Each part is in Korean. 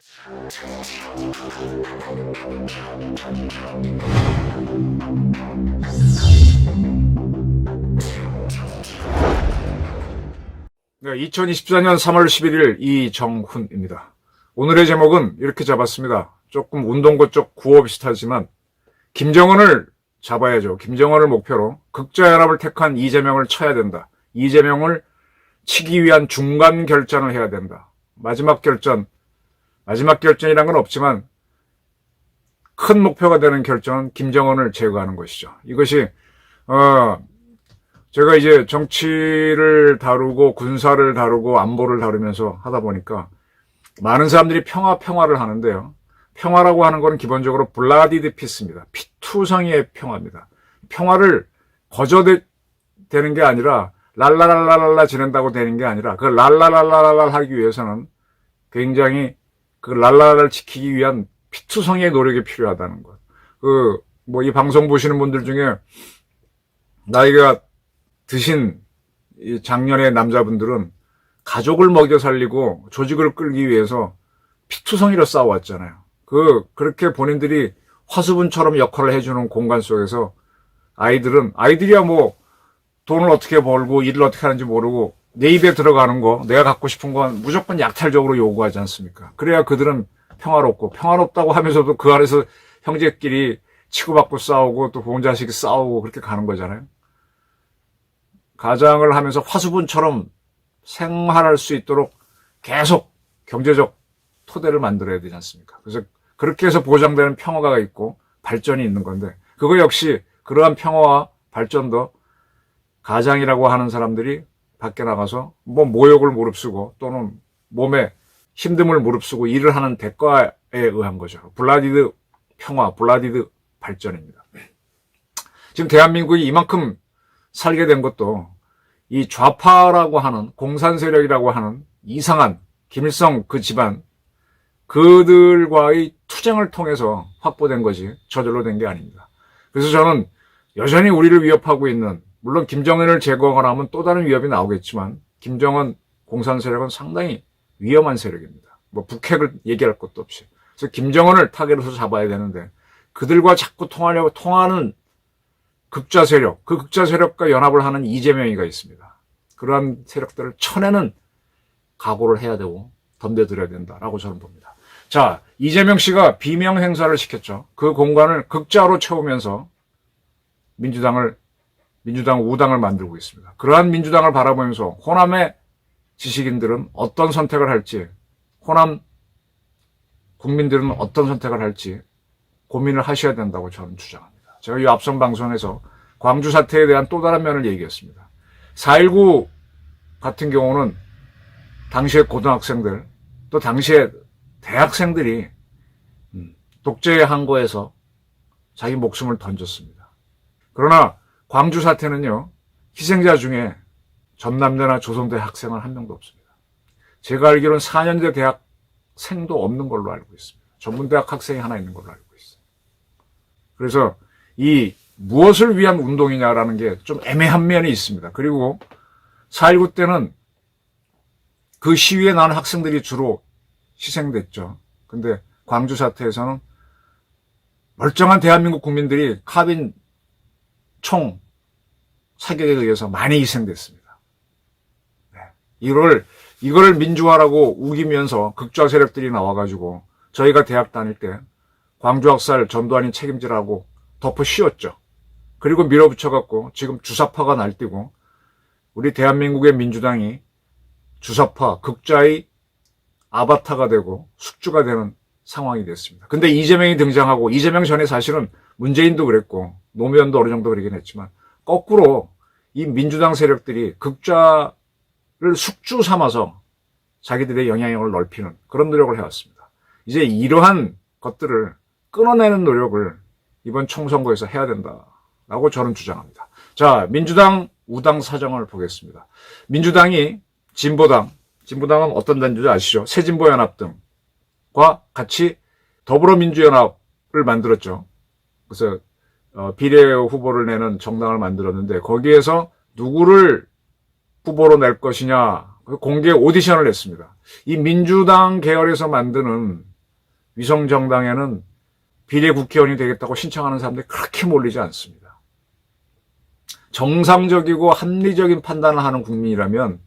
네, 2024년 3월 11일 이정훈입니다. 오늘의 제목은 이렇게 잡았습니다. 조금 운동고 쪽 구호 비슷하지만 김정은을 잡아야죠. 김정은을 목표로 극자연합을 택한 이재명을 쳐야 된다. 이재명을 치기 위한 중간 결전을 해야 된다. 마지막 결전이란 건 없지만 큰 목표가 되는 결정은 김정은을 제거하는 것이죠. 이것이 제가 이제 정치를 다루고 군사를 다루고 안보를 다루면서 하다 보니까 많은 사람들이 평화를 하는데요. 평화라고 하는 건 기본적으로 블라디드 피스입니다. 피투성이의 평화입니다. 평화를 거저되는 게 아니라 랄라랄라랄라 지낸다고 되는 게 아니라 그 랄라랄라랄라 하기 위해서는 굉장히 그 랄라를 지키기 위한 피투성이의 노력이 필요하다는 것. 이 방송 보시는 분들 중에 나이가 드신 이 장년의 남자분들은 가족을 먹여 살리고 조직을 끌기 위해서 피투성이로 싸워왔잖아요. 그렇게 본인들이 화수분처럼 역할을 해주는 공간 속에서 아이들이야 돈을 어떻게 벌고 일을 어떻게 하는지 모르고 내 입에 들어가는 거, 내가 갖고 싶은 건 무조건 약탈적으로 요구하지 않습니까? 그래야 그들은 평화롭다고 하면서도 그 안에서 형제끼리 치고받고 싸우고 또 부모 자식이 싸우고 그렇게 가는 거잖아요. 가장을 하면서 화수분처럼 생활할 수 있도록 계속 경제적 토대를 만들어야 되지 않습니까? 그래서 그렇게 해서 보장되는 평화가 있고 발전이 있는 건데 그거 역시 그러한 평화와 발전도 가장이라고 하는 사람들이 밖에 나가서 모욕을 무릅쓰고 또는 몸에 힘듦을 무릅쓰고 일을 하는 대가에 의한 거죠. 블라디드 평화, 블라디드 발전입니다. 지금 대한민국이 이만큼 살게 된 것도 이 좌파라고 하는 공산 세력이라고 하는 이상한 김일성 그 집안 그들과의 투쟁을 통해서 확보된 것이 저절로 된 게 아닙니다. 그래서 저는 여전히 우리를 위협하고 있는 물론 김정은을 제거하거나 하면 또 다른 위협이 나오겠지만 김정은 공산 세력은 상당히 위험한 세력입니다. 북핵을 얘기할 것도 없이. 그래서 김정은을 타겟으로 잡아야 되는데 그들과 자꾸 통하는 극좌 세력, 그 극좌 세력과 연합을 하는 이재명이가 있습니다. 그러한 세력들을 쳐내는 각오를 해야 되고 덤벼들어야 된다라고 저는 봅니다. 자, 이재명 씨가 비명 행사를 시켰죠. 그 공간을 극좌로 채우면서 민주당 우당을 만들고 있습니다. 그러한 민주당을 바라보면서 호남의 지식인들은 어떤 선택을 할지, 호남 국민들은 어떤 선택을 할지 고민을 하셔야 된다고 저는 주장합니다. 제가 이 앞선 방송에서 광주 사태에 대한 또 다른 면을 얘기했습니다. 4.19 같은 경우는 당시의 고등학생들 또 당시의 대학생들이 독재의 항거에서 자기 목숨을 던졌습니다. 그러나 광주 사태는요, 희생자 중에 전남대나 조선대 학생은 한 명도 없습니다. 제가 알기로는 4년제 대학생도 없는 걸로 알고 있습니다. 전문대학 학생이 하나 있는 걸로 알고 있어요. 그래서 이 무엇을 위한 운동이냐라는 게 좀 애매한 면이 있습니다. 그리고 4.19 때는 그 시위에 나온 학생들이 주로 희생됐죠. 근데 광주 사태에서는 멀쩡한 대한민국 국민들이 카빈 총 사격에 의해서 많이 희생됐습니다. 네. 이걸 민주화라고 우기면서 극좌 세력들이 나와가지고 저희가 대학 다닐 때 광주 학살 전두환이 책임지라고 덮어 씌웠죠. 그리고 밀어붙여갖고 지금 주사파가 날뛰고 우리 대한민국의 민주당이 주사파, 극좌의 아바타가 되고 숙주가 되는 상황이 됐습니다. 근데 이재명이 등장하고 이재명 전에 사실은 문재인도 그랬고 노무현도 어느 정도 그러긴 했지만 거꾸로 이 민주당 세력들이 극좌를 숙주 삼아서 자기들의 영향력을 넓히는 그런 노력을 해왔습니다. 이제 이러한 것들을 끊어내는 노력을 이번 총선거에서 해야 된다라고 저는 주장합니다. 자, 민주당 우당 사정을 보겠습니다. 민주당이 진보당은 어떤 단체인지 아시죠? 새진보연합 등과 같이 더불어민주연합을 만들었죠. 그래서 비례 후보를 내는 정당을 만들었는데 거기에서 누구를 후보로 낼 것이냐 공개 오디션을 했습니다. 이 민주당 계열에서 만드는 위성정당에는 비례 국회의원이 되겠다고 신청하는 사람들이 그렇게 몰리지 않습니다. 정상적이고 합리적인 판단을 하는 국민이라면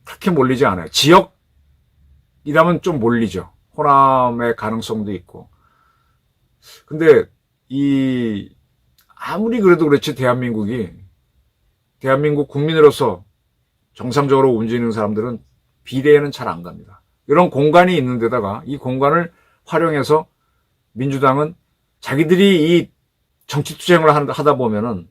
그렇게 몰리지 않아요. 지역이라면 좀 몰리죠. 호남의 가능성도 있고. 근데 아무리 그래도 그렇지 대한민국 국민으로서 정상적으로 움직이는 사람들은 비례에는 잘 안 갑니다. 이런 공간이 있는 데다가 이 공간을 활용해서 민주당은 자기들이 이 정치 투쟁을 하다 보면은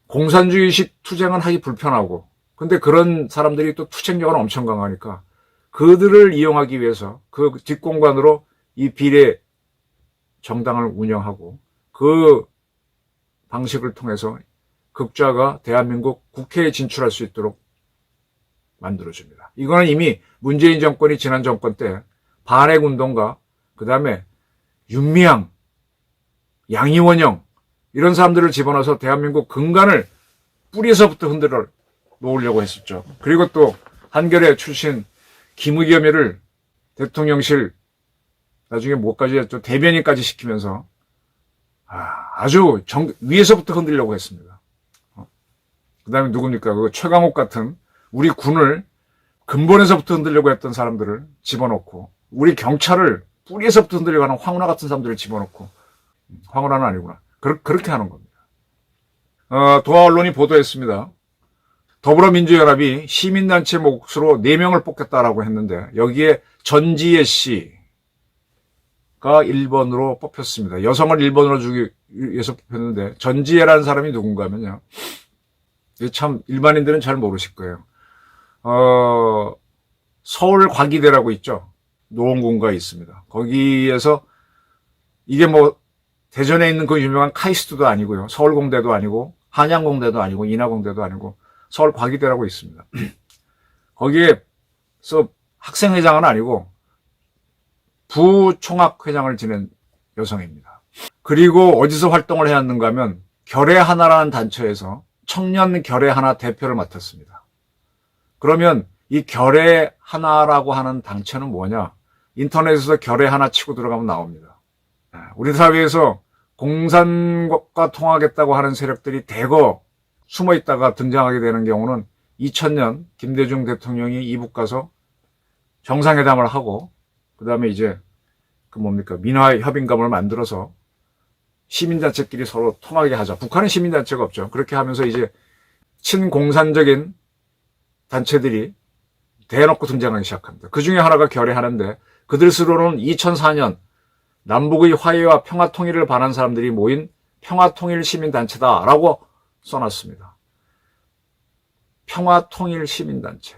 공산주의식 투쟁은 하기 불편하고, 근데 그런 사람들이 또 투쟁력은 엄청 강하니까 그들을 이용하기 위해서 그 뒷공간으로 이 비례 정당을 운영하고 그 방식을 통해서 극좌가 대한민국 국회에 진출할 수 있도록 만들어줍니다. 이거는 이미 문재인 정권이 지난 정권 때 반핵운동가, 그 다음에 윤미향, 양이원영 이런 사람들을 집어넣어서 대한민국 근간을 뿌리에서부터 흔들어 놓으려고 했었죠. 그리고 또 한겨레 출신 김의겸이를 대통령실 나중에 뭐까지 했죠? 대변인까지 시키면서 아주 위에서부터 흔들려고 했습니다. 그 다음에 누굽니까? 그 최강욱 같은 우리 군을 근본에서부터 흔들려고 했던 사람들을 집어넣고, 우리 경찰을 뿌리에서부터 흔들려고 하는 황운하 같은 사람들을 집어넣고, 황운하는 아니구나. 그렇게 하는 겁니다. 도하 언론이 보도했습니다. 더불어민주연합이 시민단체 몫으로 4명을 뽑겠다라고 했는데 여기에 전지혜 씨가 1번으로 뽑혔습니다. 여성을 1번으로 주기 위해서 뽑혔는데 전지혜라는 사람이 누군가 하면요. 참 일반인들은 잘 모르실 거예요. 서울 과기대라고 있죠. 노원군가 있습니다. 거기에서 이게 뭐 대전에 있는 그 유명한 카이스트도 아니고요. 서울공대도 아니고 한양공대도 아니고 인하공대도 아니고 서울 과기대라고 있습니다. 거기에서 학생회장은 아니고 부총학회장을 지낸 여성입니다. 그리고 어디서 활동을 해왔는가 하면 결의하나라는 단체에서 청년 결의하나 대표를 맡았습니다. 그러면 이 결의하나라고 하는 단체는 뭐냐? 인터넷에서 결의하나 치고 들어가면 나옵니다. 우리 사회에서 공산과 통하겠다고 하는 세력들이 대거 숨어 있다가 등장하게 되는 경우는 2000년 김대중 대통령이 이북 가서 정상회담을 하고 그 다음에 이제 민화협인감을 만들어서 시민단체끼리 서로 통하게 하자. 북한은 시민단체가 없죠. 그렇게 하면서 이제 친공산적인 단체들이 대놓고 등장하기 시작합니다. 그 중에 하나가 결의하는데 그들 스스로는 2004년 남북의 화해와 평화통일을 바라는 사람들이 모인 평화통일시민단체다라고 써놨습니다. 평화통일시민단체.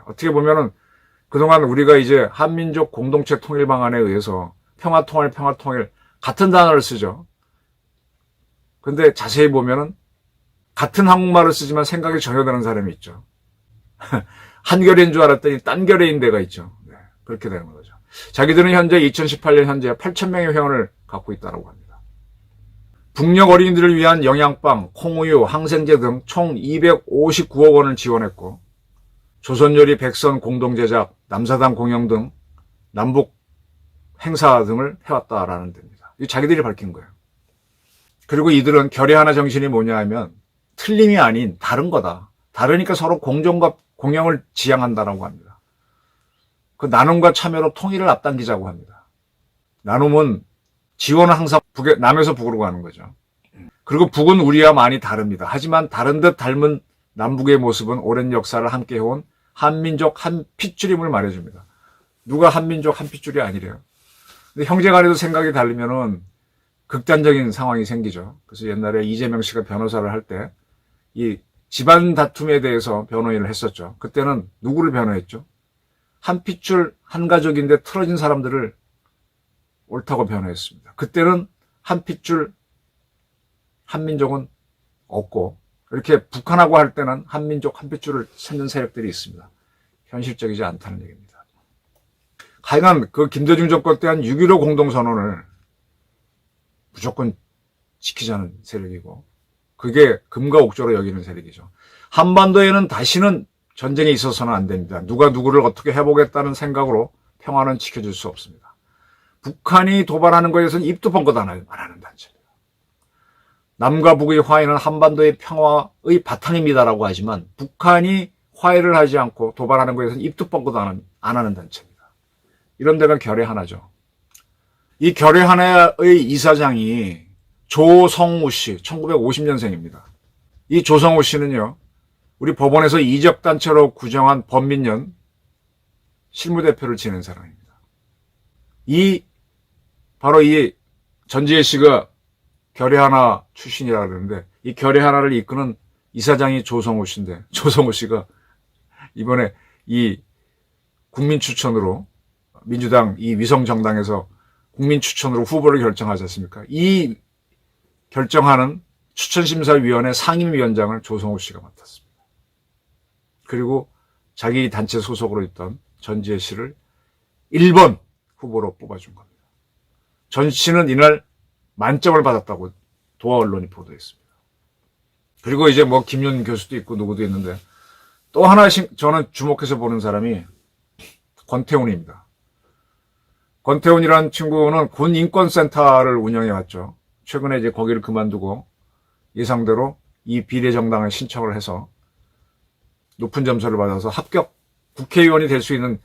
어떻게 보면은 그동안 우리가 이제 한민족 공동체 통일 방안에 의해서 평화통일 같은 단어를 쓰죠. 근데 자세히 보면은 같은 한국말을 쓰지만 생각이 전혀 다른 사람이 있죠. 한결인 줄 알았더니 딴결인 데가 있죠. 네, 그렇게 되는 거죠. 자기들은 현재 2018년 현재 8,000명의 회원을 갖고 있다고 합니다. 북녘 어린이들을 위한 영양빵, 콩우유, 항생제 등 총 259억 원을 지원했고 조선요리 백선 공동제작, 남사당 공영 등 남북 행사 등을 해왔다라는 데입니다. 이 자기들이 밝힌 거예요. 그리고 이들은 결의하나 정신이 뭐냐 하면 틀림이 아닌 다른 거다. 다르니까 서로 공존과 공영을 지향한다라고 합니다. 그 나눔과 참여로 통일을 앞당기자고 합니다. 나눔은 지원은 항상 남에서 북으로 가는 거죠. 그리고 북은 우리와 많이 다릅니다. 하지만 다른 듯 닮은 남북의 모습은 오랜 역사를 함께 해온 한민족 한 핏줄임을 말해줍니다. 누가 한민족 한 핏줄이 아니래요. 근데 형제간에도 생각이 다르면은 극단적인 상황이 생기죠. 그래서 옛날에 이재명 씨가 변호사를 할 때 이 집안 다툼에 대해서 변호인을 했었죠. 그때는 누구를 변호했죠? 한 핏줄 한 가족인데 틀어진 사람들을 옳다고 변호했습니다. 그때는 한 핏줄 한민족은 없고 이렇게 북한하고 할 때는 한민족 한 핏줄을 찾는 세력들이 있습니다. 현실적이지 않다는 얘기입니다. 하여간 그 김대중 정권 때 한 6.15 공동선언을 무조건 지키자는 세력이고 그게 금과 옥조로 여기는 세력이죠. 한반도에는 다시는 전쟁이 있어서는 안 됩니다. 누가 누구를 어떻게 해보겠다는 생각으로 평화는 지켜질 수 없습니다. 북한이 도발하는 것에 대해서는 입도 뻥긋 안 하는 단체입니다. 남과 북의 화해는 한반도의 평화의 바탕입니다라고 하지만 북한이 화해를 하지 않고 도발하는 것에 대해서는 입도 뻥긋 안 하는 단체입니다. 이런 데가 결의 하나죠. 이 결의 하나의 이사장이 조성우 씨, 1950년생입니다. 이 조성우 씨는요, 우리 법원에서 이적단체로 구정한 범민련 실무대표를 지낸 사람입니다. 바로 이 전지혜 씨가 결의 하나 출신이라 그러는데, 이 결의 하나를 이끄는 이사장이 조성우 씨인데, 조성우 씨가 이번에 이 국민 추천으로, 민주당 이 위성정당에서 국민 추천으로 후보를 결정하지 않습니까? 이 결정하는 추천심사위원회 상임위원장을 조성우 씨가 맡았습니다. 그리고 자기 단체 소속으로 있던 전지혜 씨를 1번 후보로 뽑아준 겁니다. 전 씨는 이날 만점을 받았다고 도하 언론이 보도했습니다. 그리고 이제 뭐 김윤 교수도 있고 누구도 있는데, 또 하나 저는 주목해서 보는 사람이 권태훈입니다. 권태훈이라는 친구는 군인권센터를 운영해 왔죠. 최근에 이제 거기를 그만두고 예상대로 이 비례정당에 신청을 해서 높은 점수를 받아서 합격 국회의원이 될 수 있는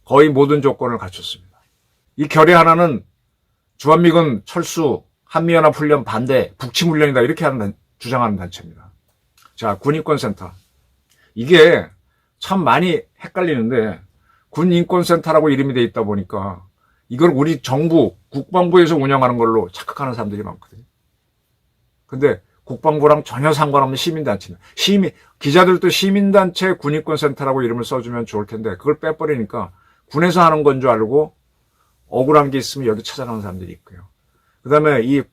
거의 모든 조건을 갖췄습니다. 이 결의 하나는 주한미군 철수, 한미연합훈련 반대, 북침훈련이다 이렇게 주장하는 단체입니다. 자, 군인권센터. 이게 참 많이 헷갈리는데, 군인권센터라고 이름이 돼 있다 보니까 이걸 우리 정부, 국방부에서 운영하는 걸로 착각하는 사람들이 많거든요. 근데 국방부랑 전혀 상관없는 시민단체입니다. 기자들도 시민단체 군인권센터라고 이름을 써주면 좋을 텐데, 그걸 빼버리니까 군에서 하는 건 줄 알고 억울한 게 있으면 여기 찾아가는 사람들이 있고요. 그 다음에 이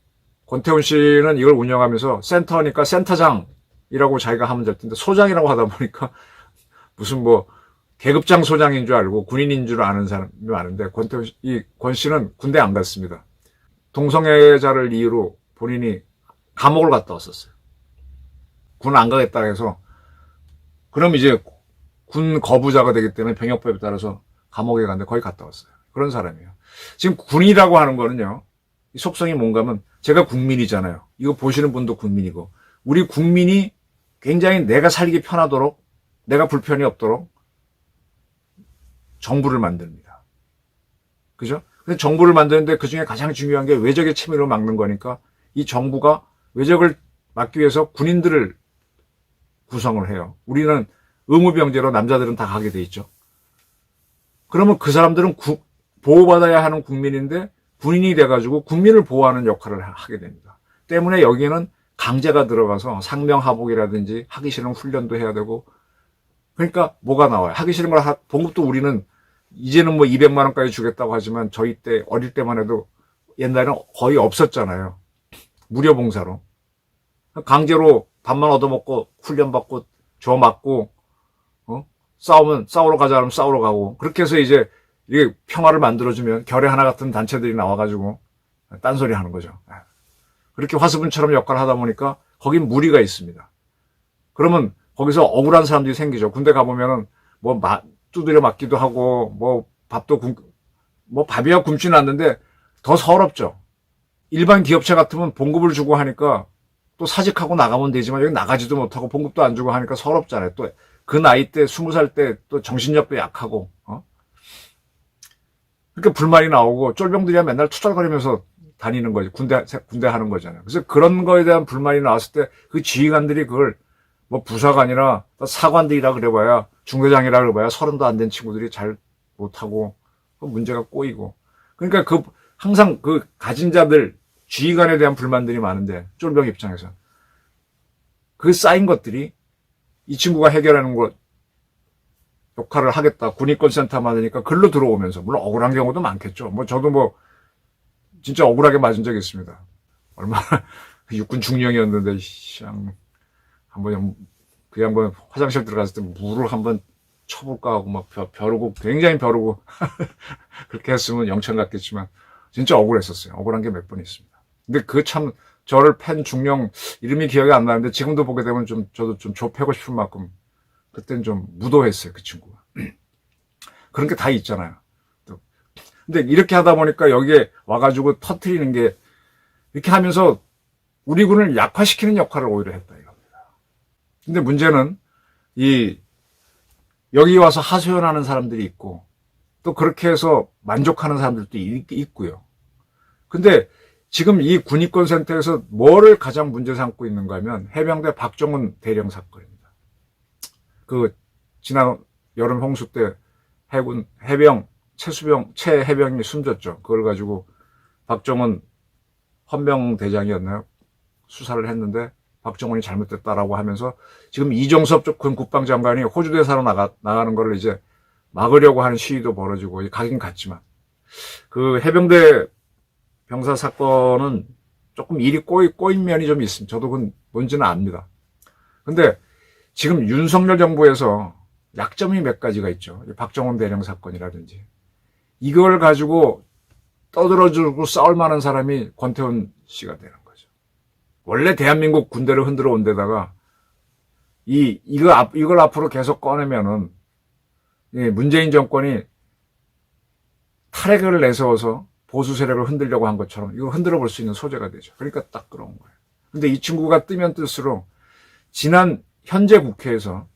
권태훈 씨는 이걸 운영하면서 센터니까 센터장이라고 자기가 하면 될 텐데, 소장이라고 하다 보니까 무슨 뭐 계급장 소장인 줄 알고 군인인 줄 아는 사람이 많은데, 권 씨는 군대 안 갔습니다. 동성애자를 이유로 본인이 감옥을 갔다 왔었어요. 군 안 가겠다 해서, 그럼 이제 군 거부자가 되기 때문에 병역법에 따라서 감옥에 갔는데 거기 갔다 왔어요. 그런 사람이에요. 지금 군이라고 하는 거는요, 이 속성이 뭔가 하면, 제가 국민이잖아요. 이거 보시는 분도 국민이고, 우리 국민이 굉장히 내가 살기 편하도록, 내가 불편이 없도록 정부를 만듭니다. 그죠? 근데 정부를 만드는데 그 중에 가장 중요한 게 외적의 침해를 막는 거니까, 이 정부가 외적을 막기 위해서 군인들을 구성을 해요. 우리는 의무병제로 남자들은 다 가게 돼 있죠. 그러면 그 사람들은 보호받아야 하는 국민인데 군인이 돼가지고 국민을 보호하는 역할을 하게 됩니다. 때문에 여기에는 강제가 들어가서 상명하복이라든지 하기 싫은 훈련도 해야 되고, 그러니까 뭐가 나와요? 하기 싫은 걸 봉급도 우리는 이제는 뭐 200만 원까지 주겠다고 하지만 저희 때 어릴 때만 해도 옛날에는 거의 없었잖아요. 무료 봉사로. 강제로 밥만 얻어먹고 훈련받고 줘 맞고, 싸우러 가자 하면 싸우러 가고, 그렇게 해서 이제 이게 평화를 만들어주면 결의 하나 같은 단체들이 나와가지고 딴소리 하는 거죠. 그렇게 화수분처럼 역할을 하다 보니까 거긴 무리가 있습니다. 그러면 거기서 억울한 사람들이 생기죠. 군대 가보면은 뭐 두드려 맞기도 하고, 뭐 밥이야 굶지는 않는데 더 서럽죠. 일반 기업체 같으면 봉급을 주고 하니까 또 사직하고 나가면 되지만, 여기 나가지도 못하고 봉급도 안 주고 하니까 서럽잖아요. 또 그 나이 때 20살 때 또 정신력도 약하고, 그러니까 불만이 나오고 쫄병들이야 맨날 투덜거리면서 다니는 거지. 군대 하는 거잖아요. 그래서 그런 거에 대한 불만이 나왔을 때 그 지휘관들이 그걸 뭐 부사관이나 사관들이라 그래봐야, 중대장이라 그래봐야 30도 안 된 친구들이 잘 못하고 그 문제가 꼬이고, 그러니까 항상 그 가진 자들, 지휘관에 대한 불만들이 많은데, 쫄병 입장에서 그 쌓인 것들이 이 친구가 해결하는 것 역할을 하겠다, 군인권센터 만드니까 글로 들어오면서, 물론 억울한 경우도 많겠죠. 뭐 저도 뭐 진짜 억울하게 맞은 적이 있습니다. 얼마나 육군 중령이었는데 한번 그 양반 화장실 들어갔을 때 물을 한번 쳐볼까 하고 막 벼르고, 굉장히 벼르고 그렇게 했으면 영천 같겠지만 진짜 억울했었어요. 억울한 게 몇 번 있습니다. 근데 그 참 저를 팬 중령, 이름이 기억이 안 나는데 지금도 보게 되면 저도 좀 좁히고 싶은 만큼 그때는 좀 무도했어요, 그 친구가. 그런 게 다 있잖아요. 또 근데 이렇게 하다 보니까 여기에 와가지고 터트리는 게 이렇게 하면서 우리 군을 약화시키는 역할을 오히려 했다 이겁니다. 근데 문제는 여기 와서 하소연하는 사람들이 있고 또 그렇게 해서 만족하는 사람들도 있고요. 근데 지금 이 군의권센터에서 뭐를 가장 문제 삼고 있는가 하면 해병대 박정훈 대령 사건입니다. 지난 여름 홍수 때 최 해병이 숨졌죠. 그걸 가지고 박정훈 헌병대장이었나요? 수사를 했는데 박정훈이 잘못됐다라고 하면서 지금 이종섭 쪽 군 국방장관이 호주 대사로 나가는 거를 이제 막으려고 하는 시위도 벌어지고 가긴 갔지만 그 해병대 병사 사건은 조금 일이 꼬인 면이 좀 있습니다. 저도 그건 뭔지는 압니다. 근데 지금 윤석열 정부에서 약점이 몇 가지가 있죠. 박정훈 대령 사건이라든지 이걸 가지고 떠들어주고 싸울 만한 사람이 권태훈 씨가 되는 거죠. 원래 대한민국 군대를 흔들어 온 데다가 이걸 앞으로 계속 꺼내면은 문재인 정권이 탈핵을 내세워서 보수 세력을 흔들려고 한 것처럼 이걸 흔들어 볼 수 있는 소재가 되죠. 그러니까 딱 끌어온 거예요. 근데 이 친구가 뜨면 뜰수록 현재 국회에서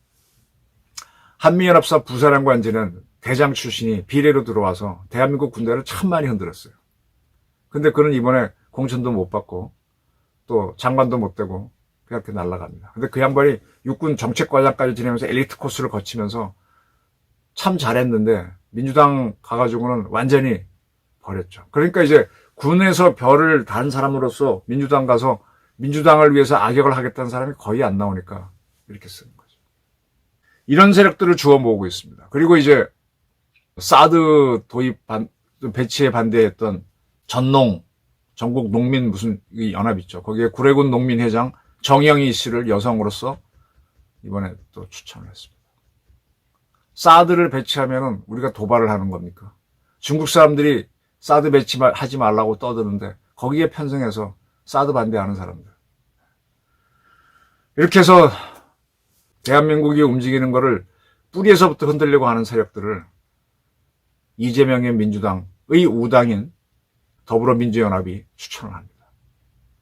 한미연합사 부사령관지는 대장 출신이 비례로 들어와서 대한민국 군대를 참 많이 흔들었어요. 근데 그는 이번에 공천도 못 받고 또 장관도 못 되고 그렇게 날아갑니다. 근데 그 양반이 육군 정책과장까지 지내면서 엘리트 코스를 거치면서 참 잘했는데 민주당 가가지고는 완전히 버렸죠. 그러니까 이제 군에서 별을 단 사람으로서 민주당 가서 민주당을 위해서 악역을 하겠다는 사람이 거의 안 나오니까 이렇게 쓰는 거죠. 이런 세력들을 주워 모으고 있습니다. 그리고 이제 사드 배치에 반대했던 전국 농민 연합 있죠. 거기에 구례군 농민회장 정영희 씨를 여성으로서 이번에 또 추천을 했습니다. 사드를 배치하면은 우리가 도발을 하는 겁니까? 중국 사람들이 사드 배치하지 말라고 떠드는데 거기에 편승해서 사드 반대하는 사람들. 이렇게 해서 대한민국이 움직이는 거를 뿌리에서부터 흔들려고 하는 세력들을 이재명의 민주당의 우당인 더불어민주연합이 추천을 합니다.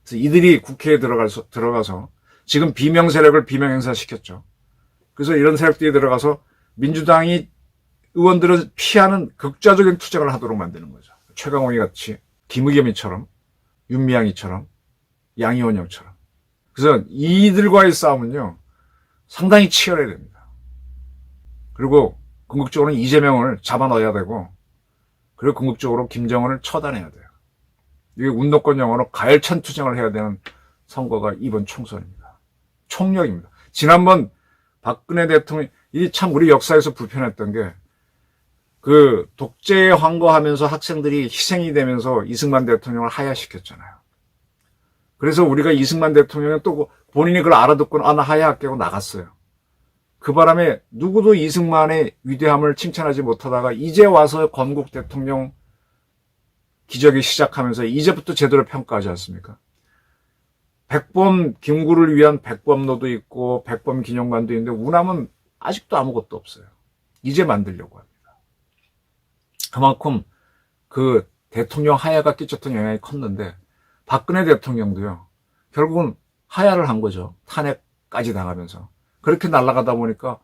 그래서 이들이 국회에 들어가서 지금 비명 세력을 비명 행사시켰죠. 그래서 이런 세력들이 들어가서 민주당이 의원들을 피하는 극좌적인 투쟁을 하도록 만드는 거죠. 최강욱이 같이, 김의겸이처럼, 윤미향이처럼, 양이원영처럼. 그래서 이들과의 싸움은요, 상당히 치열해야 됩니다. 그리고 궁극적으로는 이재명을 잡아넣어야 되고, 그리고 궁극적으로 김정은을 처단해야 돼요. 이게 운동권 영어로 가열찬 투쟁을 해야 되는 선거가 이번 총선입니다. 총력입니다. 지난번 박근혜 대통령, 이 참 우리 역사에서 불편했던 게, 독재에 환거하면서 학생들이 희생이 되면서 이승만 대통령을 하야시켰잖아요. 그래서 우리가 이승만 대통령은 또 본인이 그걸 알아듣고 나 하야할게 하고 나갔어요. 그 바람에 누구도 이승만의 위대함을 칭찬하지 못하다가 이제 와서 건국 대통령 기적이 시작하면서 이제부터 제대로 평가하지 않습니까? 백범 김구를 위한 백범로도 있고 백범 기념관도 있는데 우남은 아직도 아무것도 없어요. 이제 만들려고 합니다. 그만큼 대통령 하야가 끼쳤던 영향이 컸는데 박근혜 대통령도요. 결국은 하야를 한 거죠. 탄핵까지 당하면서. 그렇게 날아가다 보니까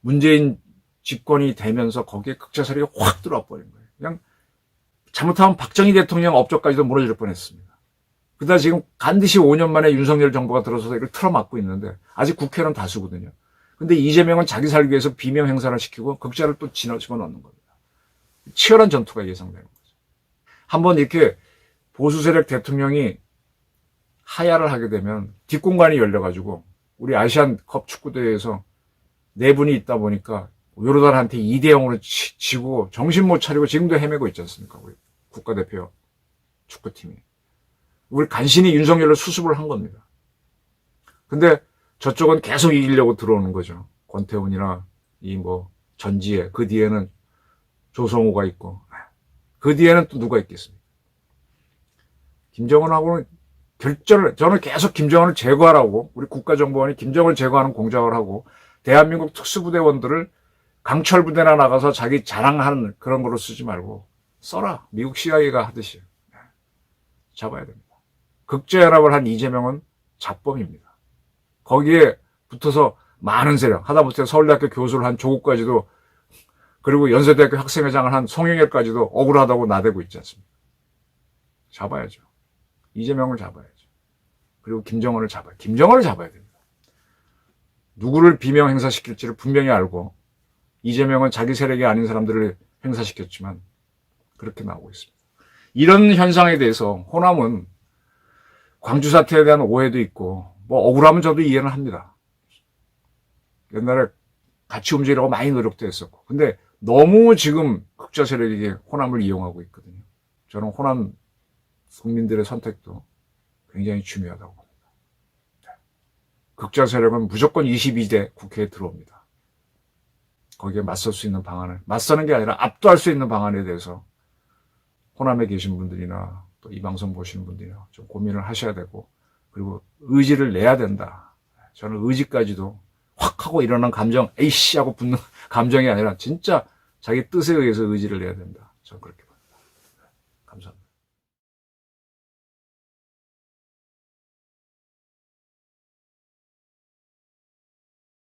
문재인 집권이 되면서 거기에 극자설이 확 들어와 버린 거예요. 그냥 잘못하면 박정희 대통령 업적까지도 무너질 뻔했습니다. 그러다 지금 반드시 5년 만에 윤석열 정부가 들어서서 이걸 틀어막고 있는데 아직 국회는 다수거든요. 근데 이재명은 자기 살기 위해서 비명 행사를 시키고 극자를 또 집어넣는 겁니다. 치열한 전투가 예상되는 거죠. 한번 이렇게 보수 세력 대통령이 하야를 하게 되면 뒷공간이 열려가지고 우리 아시안컵 축구대회에서 4분이 있다 보니까 요르단한테 2대0으로 지고 정신 못 차리고 지금도 헤매고 있지 않습니까? 우리 국가대표 축구팀이. 우리 간신히 윤석열을 수습을 한 겁니다. 근데 저쪽은 계속 이기려고 들어오는 거죠. 권태훈이나 전지혜, 그 뒤에는 조성호가 있고, 그 뒤에는 또 누가 있겠습니까? 김정은하고는 저는 계속 김정은을 제거하라고, 우리 국가정보원이 김정은을 제거하는 공작을 하고, 대한민국 특수부대원들을 강철부대나 나가서 자기 자랑하는 그런 거로 쓰지 말고, 써라. 미국 CIA가 하듯이. 잡아야 됩니다. 국제연합을 한 이재명은 잡범입니다. 거기에 붙어서 많은 세력, 하다못해 서울대학교 교수를 한 조국까지도, 그리고 연세대학교 학생회장을 한 송영길까지도 억울하다고 나대고 있지 않습니까? 잡아야죠. 이재명을 잡아야죠. 그리고 김정은을 잡아야 됩니다. 누구를 비명 행사시킬지를 분명히 알고 이재명은 자기 세력이 아닌 사람들을 행사시켰지만 그렇게 나오고 있습니다. 이런 현상에 대해서 호남은 광주 사태에 대한 오해도 있고 뭐 억울하면 저도 이해는 합니다. 옛날에 같이 움직이려고 많이 노력도 했었고. 근데 너무 지금 극좌 세력이 호남을 이용하고 있거든요. 저는 호남 국민들의 선택도 굉장히 중요하다고 봅니다. 극좌 세력은 무조건 22대 국회에 들어옵니다. 거기에 맞설 수 있는 방안을, 맞서는 게 아니라 압도할 수 있는 방안에 대해서 호남에 계신 분들이나 또 이 방송 보시는 분들이나 좀 고민을 하셔야 되고, 그리고 의지를 내야 된다. 저는 의지까지도 확 하고 일어난 감정, 에이씨 하고 붙는 감정이 아니라 진짜 자기 뜻에 의해서 의지를 내야 된다. 저는 그렇게 봅니다. 감사합니다.